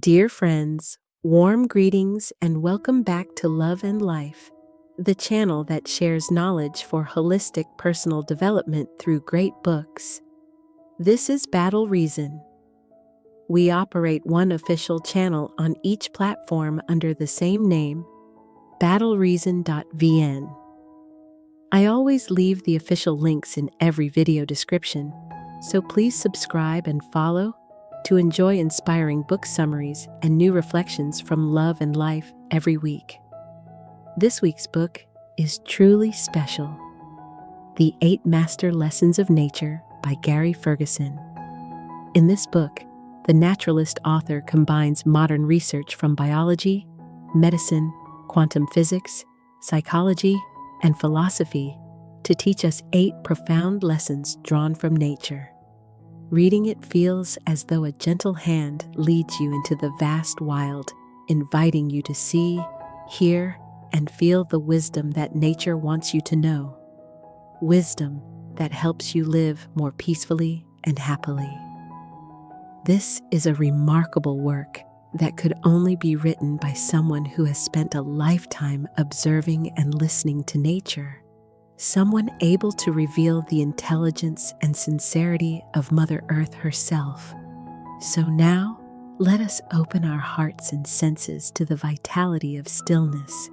Dear friends, warm greetings and welcome back to Love and Life, the channel that shares knowledge for holistic personal development through great books. This is Battle Reason. We operate one official channel on each platform under the same name, battlereason.vn. I always leave the official links in every video description, so please subscribe and follow to enjoy inspiring book summaries and new reflections from Love and Life every week. This week's book is truly special. The 8 Master Lessons of Nature by Gary Ferguson. In this book, the naturalist author combines modern research from biology, medicine, quantum physics, psychology, and philosophy to teach us 8 profound lessons drawn from nature. Reading it feels as though a gentle hand leads you into the vast wild, inviting you to see, hear, and feel the wisdom that nature wants you to know. Wisdom that helps you live more peacefully and happily. This is a remarkable work that could only be written by someone who has spent a lifetime observing and listening to nature. Someone able to reveal the intelligence and sincerity of Mother Earth herself. So now, let us open our hearts and senses to the vitality of stillness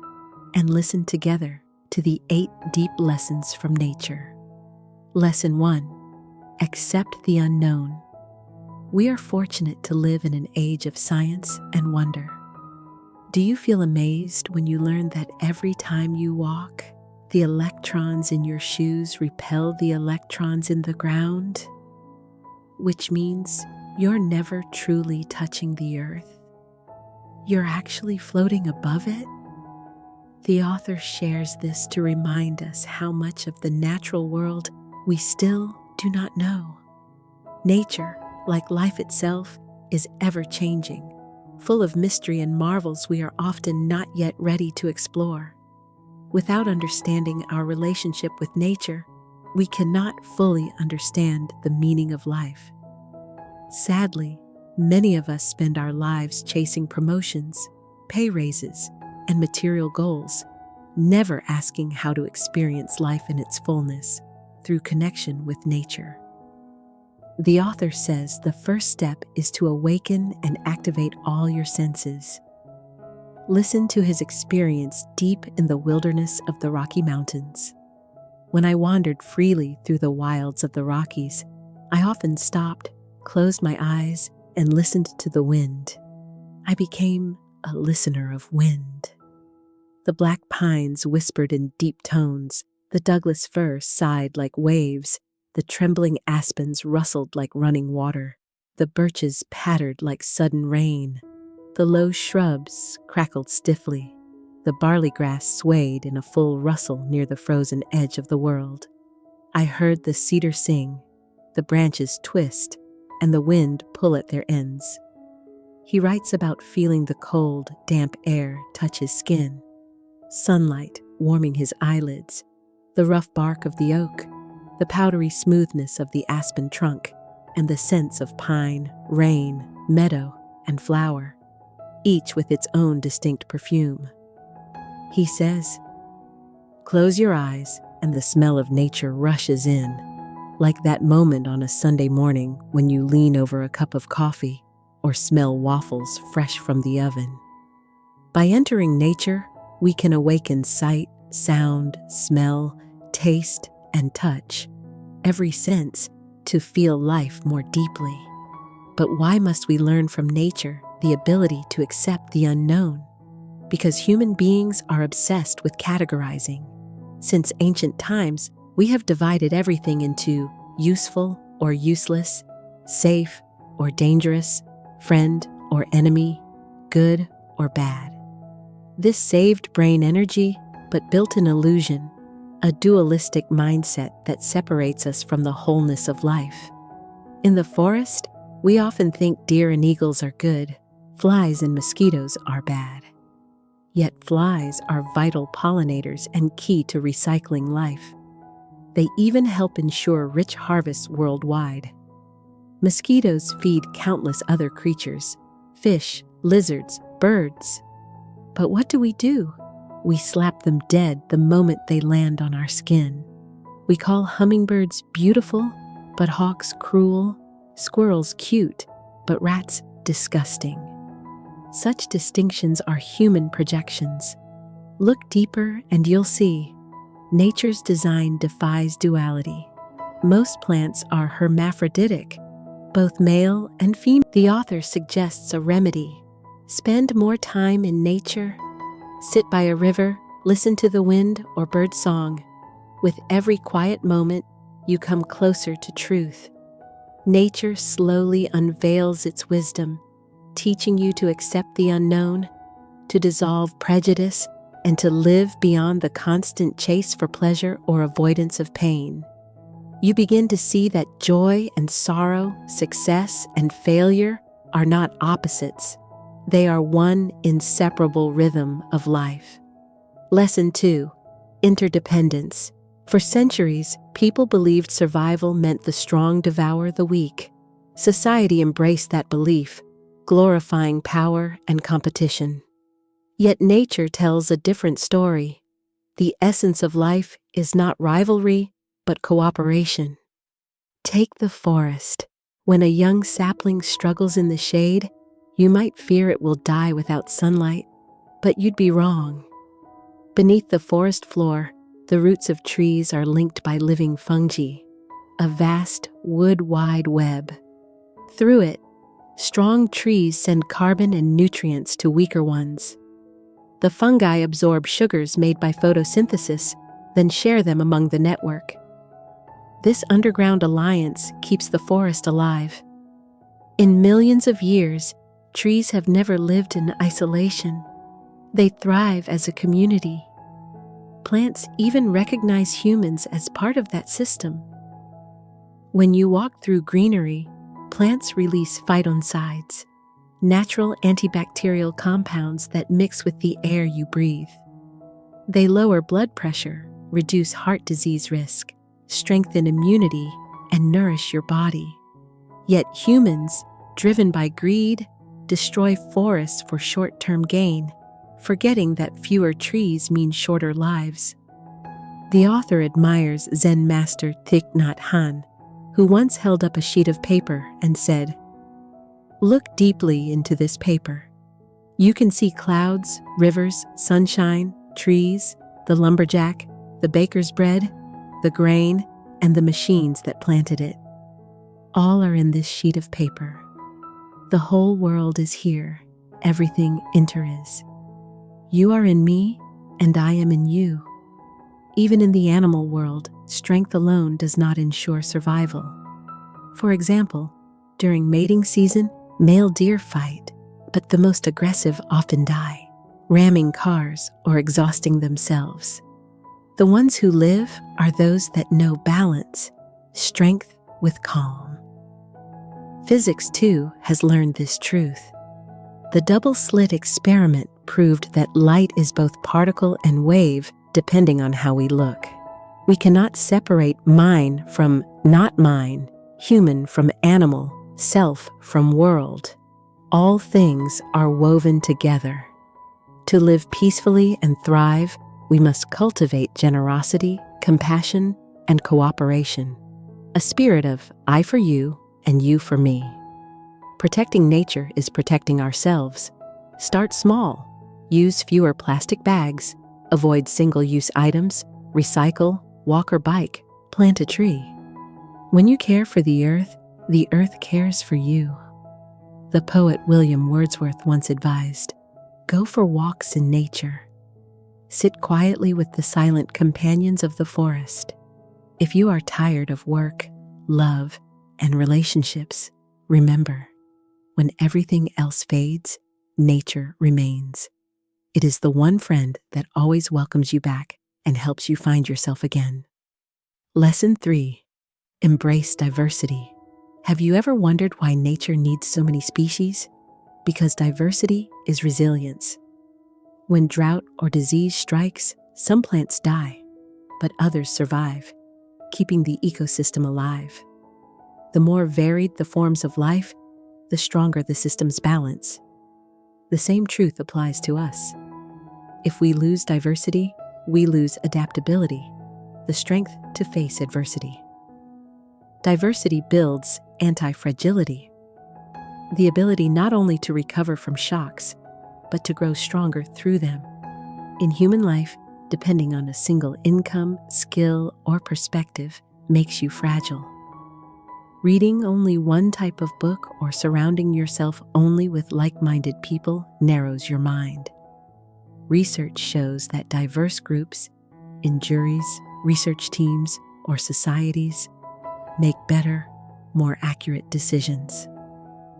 and listen together to the 8 deep lessons from nature. Lesson 1. Accept the unknown. We are fortunate to live in an age of science and wonder. Do you feel amazed when you learn that every time you walk, the electrons in your shoes repel the electrons in the ground? Which means you're never truly touching the earth. You're actually floating above it. The author shares this to remind us how much of the natural world we still do not know. Nature, like life itself, is ever-changing, full of mystery and marvels we are often not yet ready to explore. Without understanding our relationship with nature, we cannot fully understand the meaning of life. Sadly, many of us spend our lives chasing promotions, pay raises, and material goals, never asking how to experience life in its fullness through connection with nature. The author says the first step is to awaken and activate all your senses. Listen to his experience deep in the wilderness of the Rocky Mountains. When I wandered freely through the wilds of the Rockies, I often stopped, closed my eyes, and listened to the wind. I became a listener of wind. The black pines whispered in deep tones, the Douglas fir sighed like waves, the trembling aspens rustled like running water, the birches pattered like sudden rain. The low shrubs crackled stiffly. The barley grass swayed in a full rustle near the frozen edge of the world. I heard the cedar sing, the branches twist, and the wind pull at their ends. He writes about feeling the cold, damp air touch his skin, sunlight warming his eyelids, the rough bark of the oak, the powdery smoothness of the aspen trunk, and the scents of pine, rain, meadow, and flower, each with its own distinct perfume. He says, "Close your eyes and the smell of nature rushes in, like that moment on a Sunday morning when you lean over a cup of coffee or smell waffles fresh from the oven." By entering nature, we can awaken sight, sound, smell, taste, and touch, every sense, to feel life more deeply. But why must we learn from nature the ability to accept the unknown? Because human beings are obsessed with categorizing. Since ancient times, we have divided everything into useful or useless, safe or dangerous, friend or enemy, good or bad. This saved brain energy, but built an illusion, a dualistic mindset that separates us from the wholeness of life. In the forest, we often think deer and eagles are good, flies and mosquitoes are bad. Yet flies are vital pollinators and key to recycling life. They even help ensure rich harvests worldwide. Mosquitoes feed countless other creatures, fish, lizards, birds. But what do? We slap them dead the moment they land on our skin. We call hummingbirds beautiful, but hawks cruel, squirrels cute, but rats disgusting. Such distinctions are human projections. Look deeper and you'll see. Nature's design defies duality. Most plants are hermaphroditic, both male and female. The author suggests a remedy. Spend more time in nature. Sit by a river, listen to the wind or bird song. With every quiet moment, you come closer to truth. Nature slowly unveils its wisdom, teaching you to accept the unknown, to dissolve prejudice, and to live beyond the constant chase for pleasure or avoidance of pain. You begin to see that joy and sorrow, success and failure are not opposites. They are one inseparable rhythm of life. Lesson 2. Interdependence. For centuries, people believed survival meant the strong devour the weak. Society embraced that belief, glorifying power and competition. Yet nature tells a different story. The essence of life is not rivalry, but cooperation. Take the forest. When a young sapling struggles in the shade, you might fear it will die without sunlight, but you'd be wrong. Beneath the forest floor, the roots of trees are linked by living fungi, a vast wood-wide web. Through it, strong trees send carbon and nutrients to weaker ones. The fungi absorb sugars made by photosynthesis, then share them among the network. This underground alliance keeps the forest alive. In millions of years, trees have never lived in isolation. They thrive as a community. Plants even recognize humans as part of that system. When you walk through greenery, plants release phytoncides, natural antibacterial compounds that mix with the air you breathe. They lower blood pressure, reduce heart disease risk, strengthen immunity, and nourish your body. Yet humans, driven by greed, destroy forests for short-term gain, forgetting that fewer trees mean shorter lives. The author admires Zen master Thich Nhat Hanh, who once held up a sheet of paper and said, "Look deeply into this paper. You can see clouds, rivers, sunshine, trees, the lumberjack, the baker's bread, the grain, and the machines that planted it. All are in this sheet of paper. The whole world is here. Everything is. You are in me, and I am in you." Even in the animal world, strength alone does not ensure survival. For example, during mating season, male deer fight, but the most aggressive often die, ramming cars or exhausting themselves. The ones who live are those that know balance, strength with calm. Physics, too, has learned this truth. The double-slit experiment proved that light is both particle and wave depending on how we look. We cannot separate mine from not mine, human from animal, self from world. All things are woven together. To live peacefully and thrive, we must cultivate generosity, compassion, and cooperation. A spirit of I for you and you for me. Protecting nature is protecting ourselves. Start small. Use fewer plastic bags. Avoid single-use items. Recycle, walk or bike. Plant a tree. When you care for the earth cares for you. The poet William Wordsworth once advised, "Go for walks in nature. Sit quietly with the silent companions of the forest. If you are tired of work, love, and relationships, remember, when everything else fades, nature remains. It is the one friend that always welcomes you back and helps you find yourself again." Lesson 3. Embrace diversity. Have you ever wondered why nature needs so many species? Because diversity is resilience. When drought or disease strikes, some plants die, but others survive, keeping the ecosystem alive. The more varied the forms of life, the stronger the system's balance. The same truth applies to us. If we lose diversity, we lose adaptability, the strength to face adversity. Diversity builds anti-fragility, the ability not only to recover from shocks, but to grow stronger through them. In human life, depending on a single income, skill, or perspective makes you fragile. Reading only one type of book or surrounding yourself only with like-minded people narrows your mind. Research shows that diverse groups, in juries, research teams, or societies, make better, more accurate decisions.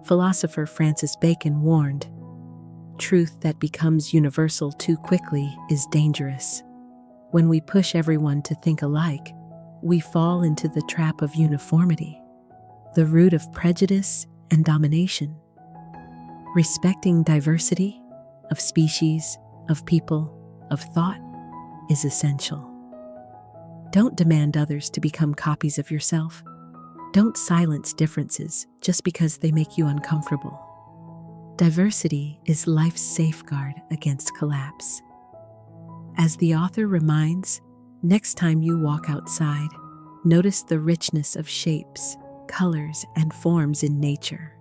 Philosopher Francis Bacon warned, "Truth that becomes universal too quickly is dangerous. When we push everyone to think alike, we fall into the trap of uniformity, the root of prejudice and domination." Respecting diversity of species, of people, of thought is essential. Don't demand others to become copies of yourself. Don't silence differences just because they make you uncomfortable. Diversity is life's safeguard against collapse. As the author reminds, next time you walk outside, notice the richness of shapes, colors, and forms in nature.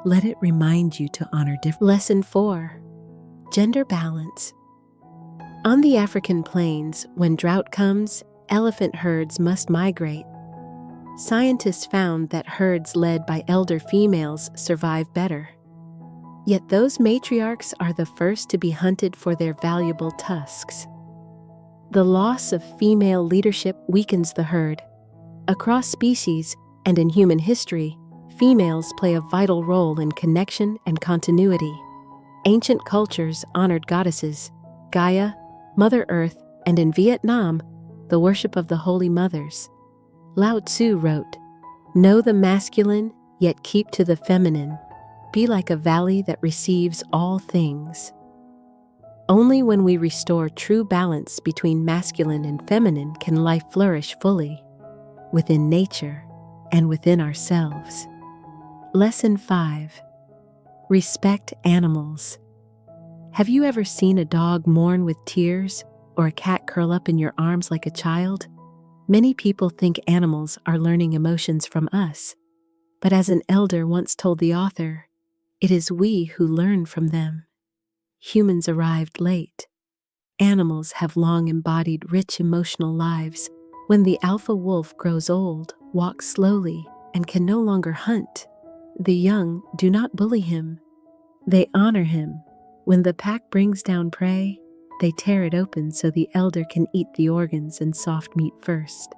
Let it remind you to honor difference. Lesson 4. Gender balance. On the African plains, when drought comes, elephant herds must migrate. Scientists found that herds led by elder females survive better. Yet those matriarchs are the first to be hunted for their valuable tusks. The loss of female leadership weakens the herd. Across species and in human history, females play a vital role in connection and continuity. Ancient cultures honored goddesses, Gaia, Mother Earth, and in Vietnam, the worship of the Holy Mothers. Lao Tzu wrote, "Know the masculine, yet keep to the feminine. Be like a valley that receives all things." Only when we restore true balance between masculine and feminine can life flourish fully, within nature and within ourselves. Lesson 5. Respect animals. Have you ever seen a dog mourn with tears or a cat curl up in your arms like a child? Many people think animals are learning emotions from us, but as an elder once told the author, it is we who learn from them. Humans arrived late. Animals have long embodied rich emotional lives. When the alpha wolf grows old, walks slowly, and can no longer hunt, the young do not bully him. They honor him. When the pack brings down prey, they tear it open so the elder can eat the organs and soft meat first.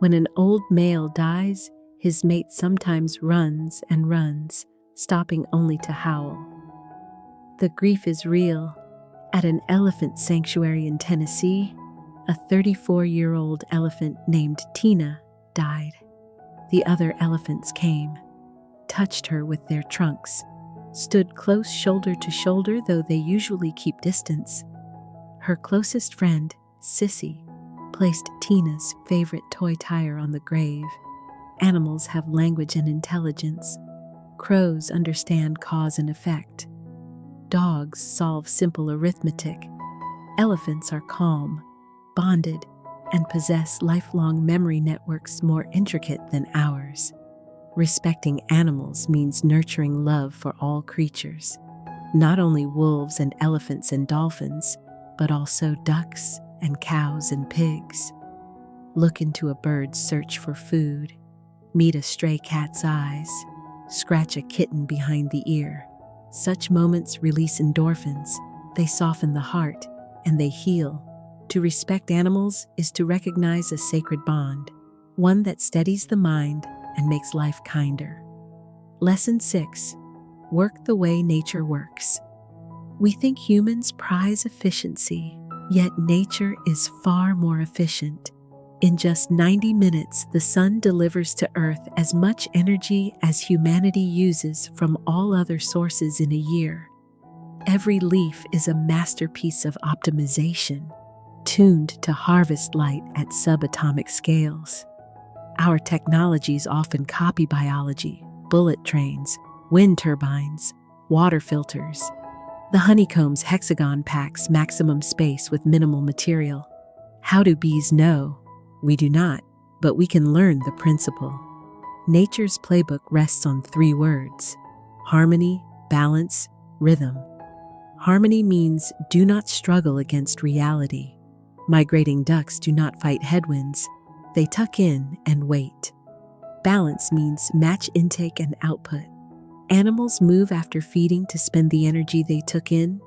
When an old male dies, his mate sometimes runs and runs, stopping only to howl. The grief is real. At an elephant sanctuary in Tennessee, a 34-year-old elephant named Tina died. The other elephants came, touched her with their trunks, stood close shoulder to shoulder, though they usually keep distance. Her closest friend, Sissy, placed Tina's favorite toy tire on the grave. Animals have language and intelligence. Crows understand cause and effect. Dogs solve simple arithmetic. Elephants are calm, bonded, and possess lifelong memory networks more intricate than ours. Respecting animals means nurturing love for all creatures, not only wolves and elephants and dolphins, but also ducks and cows and pigs. Look into a bird's search for food, meet a stray cat's eyes, scratch a kitten behind the ear. Such moments release endorphins, they soften the heart, and they heal. To respect animals is to recognize a sacred bond, one that steadies the mind and makes life kinder. Lesson 6. Work the way nature works. We think humans prize efficiency, yet nature is far more efficient. In just 90 minutes, the sun delivers to Earth as much energy as humanity uses from all other sources in a year. Every leaf is a masterpiece of optimization, tuned to harvest light at subatomic scales. Our technologies often copy biology, bullet trains, wind turbines, water filters, The honeycomb's hexagon packs maximum space with minimal material. How do bees know? We do not, but we can learn the principle. Nature's playbook rests on 3 words: harmony, balance, rhythm. Harmony means do not struggle against reality. Migrating ducks do not fight headwinds. They tuck in and wait. Balance means match intake and output. Animals move after feeding to spend the energy they took in.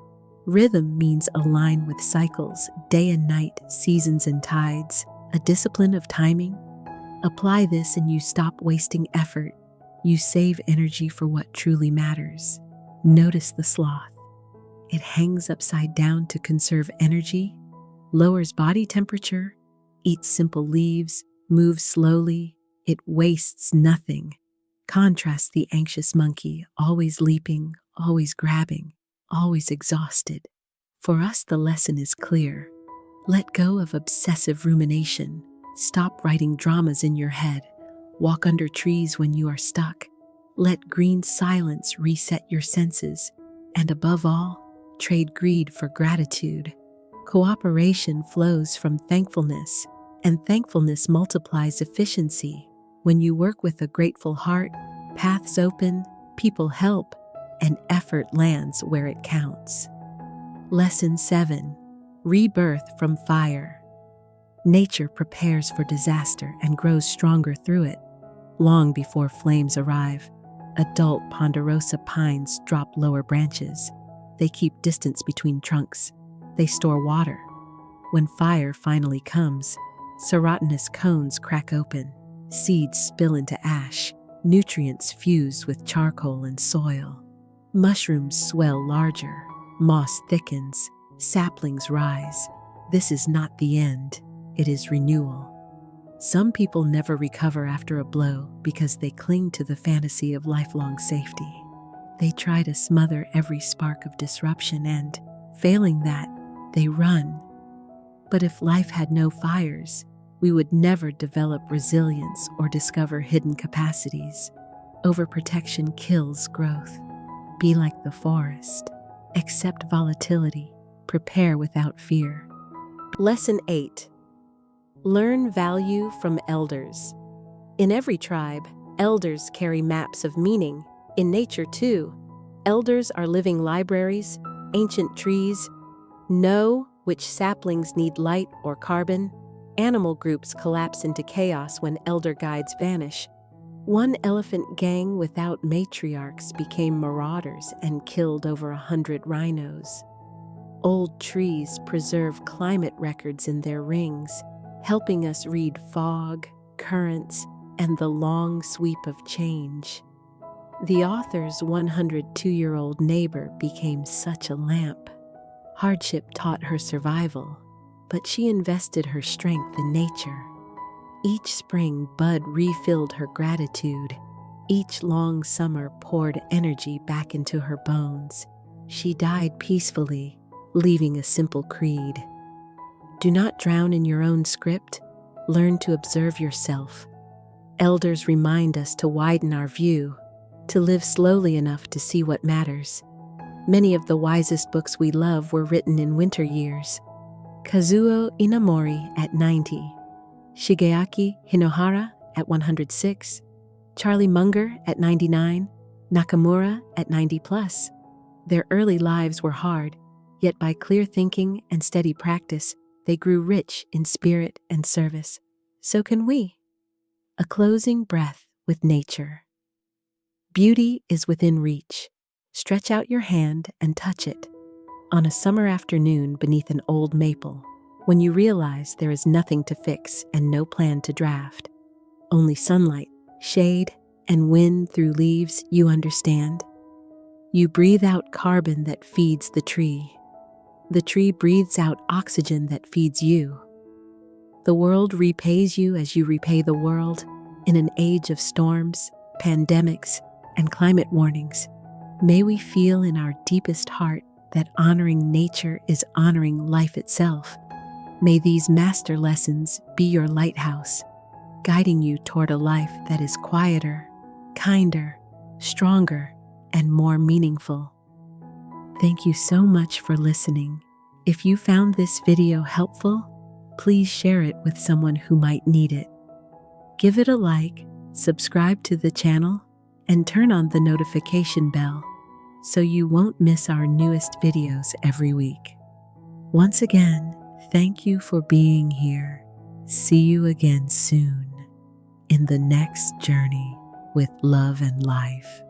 Rhythm means align with cycles, day and night, seasons and tides, a discipline of timing. Apply this and you stop wasting effort. You save energy for what truly matters. Notice the sloth. It hangs upside down to conserve energy, lowers body temperature, eats simple leaves, moves slowly. It wastes nothing. Contrast the anxious monkey, always leaping, always grabbing, always exhausted. For us, the lesson is clear. Let go of obsessive rumination. Stop writing dramas in your head. Walk under trees when you are stuck. Let green silence reset your senses. And above all, trade greed for gratitude. Cooperation flows from thankfulness, and thankfulness multiplies efficiency. When you work with a grateful heart, paths open, people help, and effort lands where it counts. Lesson 7. Rebirth from fire. Nature prepares for disaster and grows stronger through it. Long before flames arrive, adult ponderosa pines drop lower branches. They keep distance between trunks. They store water. When fire finally comes, serotinous cones crack open. Seeds spill into ash. Nutrients fuse with charcoal and soil. Mushrooms swell larger. Moss thickens. Saplings rise. This is not the end. It is renewal. Some people never recover after a blow because they cling to the fantasy of lifelong safety. They try to smother every spark of disruption and, failing that, they run. But if life had no fires, we would never develop resilience or discover hidden capacities. Overprotection kills growth. Be like the forest. Accept volatility. Prepare without fear. Lesson 8. Learn value from elders. In every tribe, elders carry maps of meaning. In nature, too, elders are living libraries. Ancient trees know which saplings need light or carbon. Animal groups collapse into chaos when elder guides vanish. One elephant gang without matriarchs became marauders and killed over 100 rhinos. Old trees preserve climate records in their rings, helping us read fog, currents, and the long sweep of change. The author's 102-year-old neighbor became such a lamp. Hardship taught her survival, but she invested her strength in nature. Each spring bud refilled her gratitude. Each long summer poured energy back into her bones. She died peacefully, leaving a simple creed. Do not drown in your own script. Learn to observe yourself. Elders remind us to widen our view, to live slowly enough to see what matters. Many of the wisest books we love were written in winter years. Kazuo Inamori at 90, Shigeaki Hinohara at 106, Charlie Munger at 99, Nakamura at 90 plus. Their early lives were hard, yet by clear thinking and steady practice, they grew rich in spirit and service. So can we. A closing breath with nature. Beauty is within reach. Stretch out your hand and touch it. On a summer afternoon beneath an old maple, when you realize there is nothing to fix and no plan to draft, only sunlight, shade, and wind through leaves, you understand. You breathe out carbon that feeds the tree. The tree breathes out oxygen that feeds you. The world repays you as you repay the world. In an age of storms, pandemics, and climate warnings, may we feel in our deepest heart that honoring nature is honoring life itself. May these master lessons be your lighthouse, guiding you toward a life that is quieter, kinder, stronger, and more meaningful. Thank you so much for listening. If you found this video helpful, please share it with someone who might need it. Give it a like, subscribe to the channel, and turn on the notification bell so you won't miss our newest videos every week. Once again, thank you for being here. See you again soon in the next journey with love and life.